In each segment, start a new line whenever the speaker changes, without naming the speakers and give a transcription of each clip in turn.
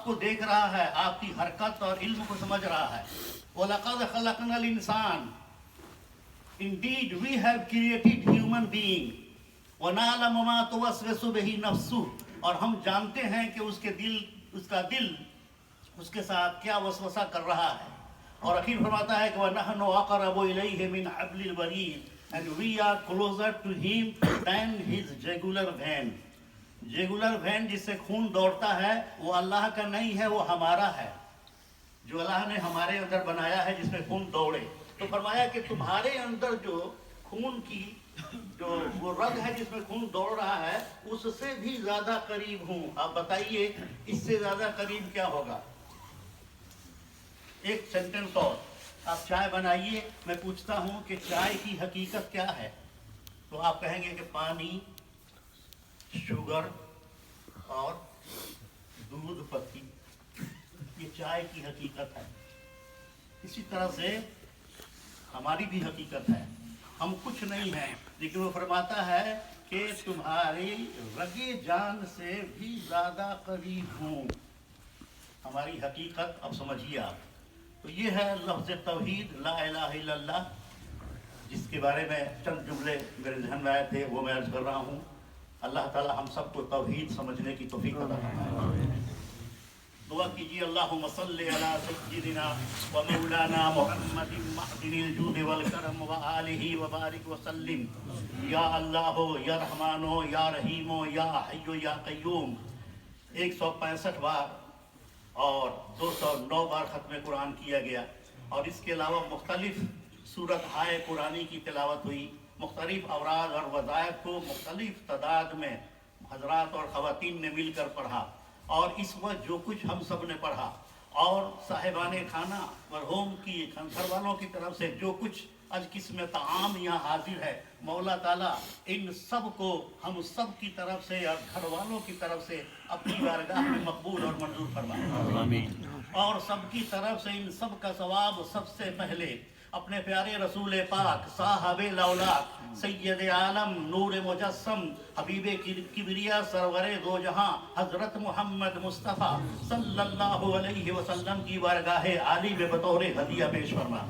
کو دیکھ رہا ہے، آپ کی حرکت اور علم کو سمجھ رہا ہے. وَلَقَدْ خَلَقْنَا الْإِنسَانَ Indeed we have created human being وَنَعْلَمُ مَا تُوَسْوِسُ بِهِ نَفْسُهُ اور ہم جانتے ہیں کہ اس کا دل اس کے ساتھ کیا وسوسہ کر رہا ہے. اور اخیر فرماتا ہے کہ وَنَحْنُ أَقْرَبُ إِلَيْهِ مِنْ حَبْلِ الْوَرِيدِ and we are closer to him than his jugular vein. Jugular vein جس سے خون دوڑتا ہے وہ اللہ کا نہیں ہے، وہ ہمارا ہے، جو اللہ نے ہمارے اندر بنایا ہے جس میں خون دوڑے. تو فرمایا کہ تمہارے اندر جو خون کی جو وہ رگ ہے جس میں خون دوڑ رہا ہے اس سے بھی زیادہ قریب ہوں. آپ بتائیے اس سے زیادہ قریب کیا ہوگا؟ ایک سینٹنس اور، آپ چائے بنائیے، میں پوچھتا ہوں کہ چائے کی حقیقت کیا ہے، تو آپ کہیں گے کہ پانی، شوگر اور دودھ پتی، یہ چائے کی حقیقت ہے. اسی طرح سے ہماری بھی حقیقت ہے، ہم کچھ نہیں ہیں، لیکن وہ فرماتا ہے کہ تمہاری رگے جان سے بھی زیادہ قریب ہوں. ہماری حقیقت اب سمجھیے آپ. تو یہ ہے لفظ توحید، لا الہ الا اللہ، جس کے بارے میں چند جملے میرے ذہن میں آئے تھے وہ میں عرض کر رہا ہوں. اللہ تعالی ہم سب کو توحید سمجھنے کی توفیق عطا فرمائے. دعا کیجیے اللہم صلی علی سیدنا و مولانا محمد معدن الجود والکرم و آلہ وبارک وسلم. یا اللہ یا رحمان یا رحیم یا حی یا قیوم. 165 بار اور 209 بار ختم قرآن کیا گیا، اور اس کے علاوہ مختلف سورت ہائے قرآنی کی تلاوت ہوئی. مختلف اوراد اور وظائف کو مختلف تعداد میں حضرات اور خواتین نے مل کر پڑھا. اور اس وقت جو کچھ ہم سب نے پڑھا اور صاحبان خانہ مرحوم کی گھر والوں کی طرف سے جو کچھ آج قسم طعام یہاں حاضر ہے، مولا تعالیٰ ان سب کو ہم سب کی طرف سے اور گھر والوں کی طرف سے اپنی بارگاہ میں مقبول اور منظور فرمائے. آمین. اور سب کی طرف سے ان سب کا ثواب سب سے پہلے اپنے پیارے رسول پاک صاحب الاولاق سید عالم نور مجسم حبیب کبریا سرور دو جہاں حضرت محمد مصطفیٰ صلی اللہ علیہ وسلم کی بارگاہ عالی میں بطور ہدیہ پیش فرما.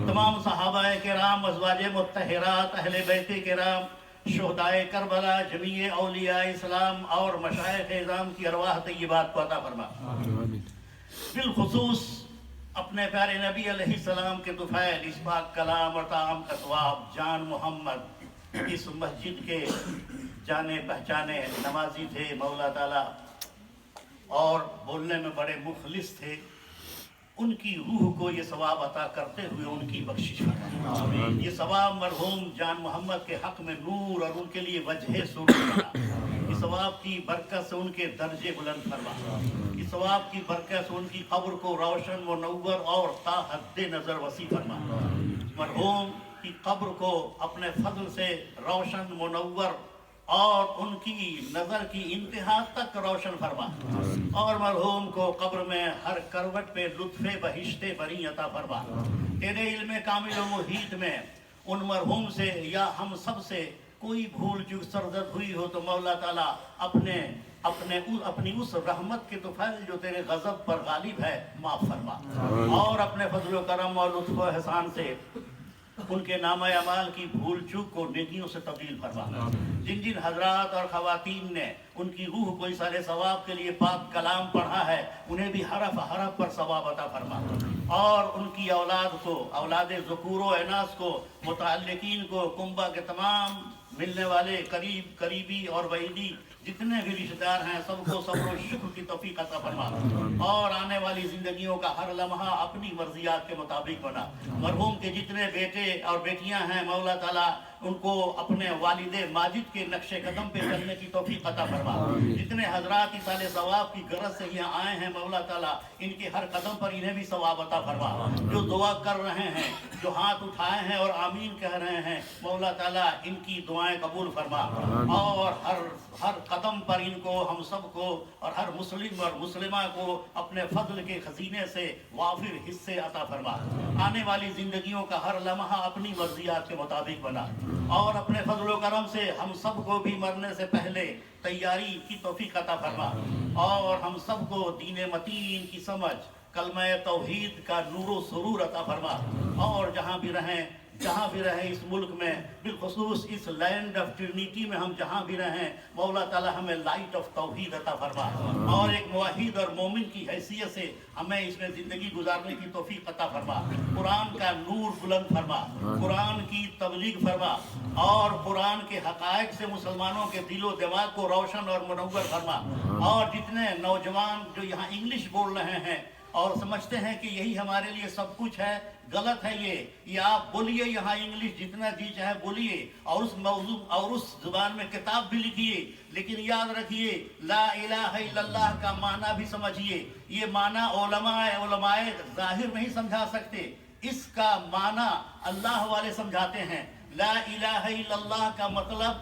تمام صحابہ کرام، ازواج مطہرات، اہل بیت کرام، شہدائے کربلا، جمیع اولیاء اسلام اور مشائخ اعظام کی ارواح طیبات کو عطا فرما. بالخصوص اپنے پیارے نبی علیہ السلام کے طفیل اس پاک کلام اور طعام کا ثواب جان محمد، اس مسجد کے جانے پہچانے نمازی تھے مولا تعالیٰ، اور بولنے میں بڑے مخلص تھے. ان کی روح کو یہ ثواب عطا کرتے ہوئے ان کی بخشش فرما. یہ ثواب مرحوم جان محمد کے حق میں نور اور ان کے لیے وجہ سرور بنا. اس ثواب کی برکت سے ان کے درجے بلند فرما. اس ثواب کی برکت سے ان کی قبر کو روشن منور اور تا حد نظر وسیع فرما. مرحوم کی قبر کو اپنے فضل سے روشن منور اور ان کی نظر کی انتہا تک روشن فرما. اور مرحوم کو قبر میں ہر کروٹ پہ لطف بہشت بری عطا فرما. تیرے علم کامل و محیط میں ان مرحوم سے یا ہم سب سے کوئی بھول چوک سرزد ہوئی ہو تو مولا تعالیٰ اپنی اس رحمت کے طفیل جو تیرے غضب پر غالب ہے معاف فرما. اور اپنے فضل و کرم اور لطف و احسان سے ان کے نامہ اعمال کی بھول چوک کو نیکیوں سے تبدیل فرما. جن جن حضرات اور خواتین نے ان کی روح کو اس علیہ ثواب کے لیے پاک کلام پڑھا ہے انہیں بھی حرف حرف پر ثواب عطا فرما. اور ان کی اولاد کو، اولاد ذکور و اناث کو، متعلقین کو، کنبہ کے تمام ملنے والے قریب قریبی اور بعیدی جتنے بھی رشتہ دار ہیں سب کو صبر و شکر کی توفیق عطا فرما. اور آنے والی زندگیوں کا ہر لمحہ اپنی مرضیات کے مطابق بنا. مرحوم کے جتنے بیٹے اور بیٹیاں ہیں مولا تعالیٰ ان کو اپنے والد ماجد کے نقش قدم پہ چلنے کی توفیق عطا فرما. جتنے حضرات اس سال ثواب کی غرض سے یہاں آئے ہیں مولا تعالیٰ ان کے ہر قدم پر انہیں بھی ثواب عطا فرما. جو دعا کر رہے ہیں، جو ہاتھ اٹھائے ہیں اور آمین کہہ رہے ہیں مولا تعالیٰ ان کی دعائیں قبول فرما. اور ہر قدم پر ان کو، ہم سب کو اور ہر مسلم اور مسلمہ کو اپنے فضل کے خزینے سے وافر حصے عطا فرما. آنے والی زندگیوں کا ہر لمحہ اپنی مرضیات کے مطابق بنا. اور اپنے فضل و کرم سے ہم سب کو بھی مرنے سے پہلے تیاری کی توفیق عطا فرما، اور ہم سب کو دین متین کی سمجھ، کلمہ توحید کا نور و سرور عطا فرما، اور جہاں بھی رہیں اس ملک میں، بالخصوص اس لینڈ آف ٹرینیٹی میں ہم جہاں بھی رہیں، مولا تعالیٰ ہمیں لائٹ آف توحید عطا فرما، اور ایک موحد اور مومن کی حیثیت سے ہمیں اس میں زندگی گزارنے کی توفیق عطا فرما، قرآن کا نور بلند فرما، قرآن کی تبلیغ فرما، اور قرآن کے حقائق سے مسلمانوں کے دل و دماغ کو روشن اور منور فرما، اور جتنے نوجوان جو یہاں انگلش بول رہے ہیں اور سمجھتے ہیں کہ یہی ہمارے لیے سب کچھ ہے، غلط ہے یہ آپ بولیے یہاں انگلش جتنا جی چاہے بولیے، اور اس موضوع اور اس زبان میں کتاب بھی لکھیے، لیکن یاد رکھیے لا الہ الا اللہ کا معنی بھی سمجھیے۔ یہ معنی علماء ظاہر نہیں سمجھا سکتے، اس کا معنی اللہ والے سمجھاتے ہیں۔ لا الہ الا اللہ کا مطلب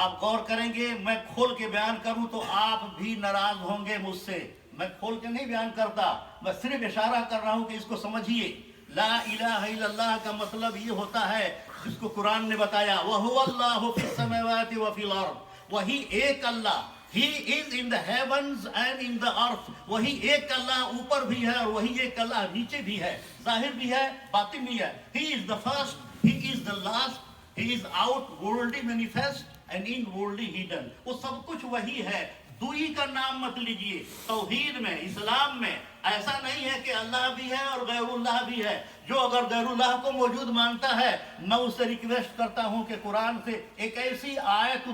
آپ غور کریں گے، میں کھول کے بیان کروں تو آپ بھی ناراض ہوں گے مجھ سے، میں کھول کے نہیں بیان کرتا، میں صرف اشارہ کر رہا ہوں کہ اس کو سمجھیے۔ لا الہ الا اللہ کا مطلب یہ ہوتا ہے جس کو قرآن نے بتایا، وَهُوَ اللَّهُ فِي السَّمَاوَاتِ وَفِي الْأَرْضِ، وہی ایک اللہ، He is in the heavens and in the earth، وہی ایک اللہ اوپر بھی ہے اور وہی ایک اللہ نیچے بھی ہے، ظاہر بھی ہے باطن بھی ہے۔ He is the first, He is the last، He is outwardly manifest and inwardly hidden، وہ سب کچھ وہی ہے۔ دوئی کا نام مت لیجئے، توحید میں، اسلام میں ایسا نہیں ہے کہ اللہ بھی ہے اور غیر اللہ بھی ہے۔ جو اگر غیر اللہ کو موجود مانتا ہے، میں اس سے ریکویسٹ کرتا ہوں کہ قرآن سے ایک ایسی آیت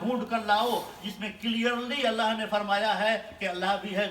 ڈھونڈ کر لاؤ جس میں کلیئرلی اللہ نے فرمایا ہے کہ اللہ بھی ہے